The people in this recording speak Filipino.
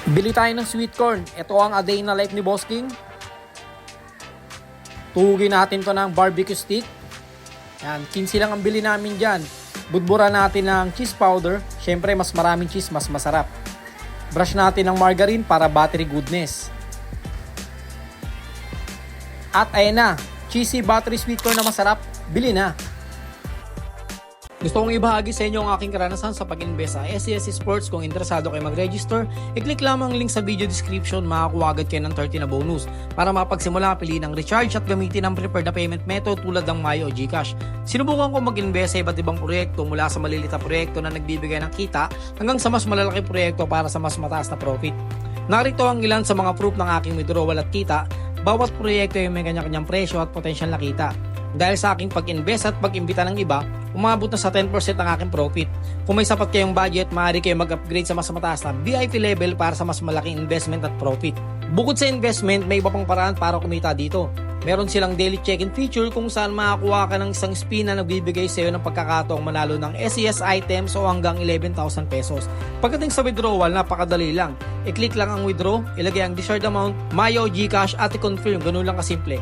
Bili tayo ng sweet corn. Ito ang a day na life ni Boss King. Tuhugin natin to ng barbecue stick. Yan, 15 lang ang bili namin dyan. Budbura natin ng cheese powder. Syempre, mas maraming cheese, mas masarap. Brush natin ng margarine para battery goodness. At ayan na, cheesy buttery sweet corn na masarap. Bili na! Gusto kong ibahagi sa inyo ang aking karanasan sa pag-invest sa SCSC Sports. Kung interesado kayo mag-register, i-click lamang ang link sa video description, makakuha agad kayo ng 30 na bonus. Para mapagsimula, piliin ang recharge at gamitin ang preferred na payment method tulad ng Maya o GCash. Sinubukan ko mag-invest sa iba't ibang proyekto mula sa maliliit na proyekto na nagbibigay ng kita hanggang sa mas malalaki proyekto para sa mas mataas na profit. Narito ang ilan sa mga proof ng aking withdrawal at kita. Bawat proyekto ay may kanya-kanyang presyo at potensyal na kita. Dahil sa aking pag-invest at pag-imbita ng iba, umabot na sa 10% ang aking profit. Kung may sapat kayong budget, maaari kayo mag-upgrade sa mas mataas na VIP level para sa mas malaking investment at profit. Bukod sa investment, may iba pang paraan para kumita dito. Meron silang daily check-in feature kung saan makakuha ka ng isang spin na nagbibigay sa iyo ng pagkakataong manalo ng SES items o hanggang 11,000 pesos. Pagdating sa withdrawal, napakadali lang. I-click lang ang withdraw, ilagay ang desired amount, Maya o GCash at i-confirm. Ganun lang kasimple.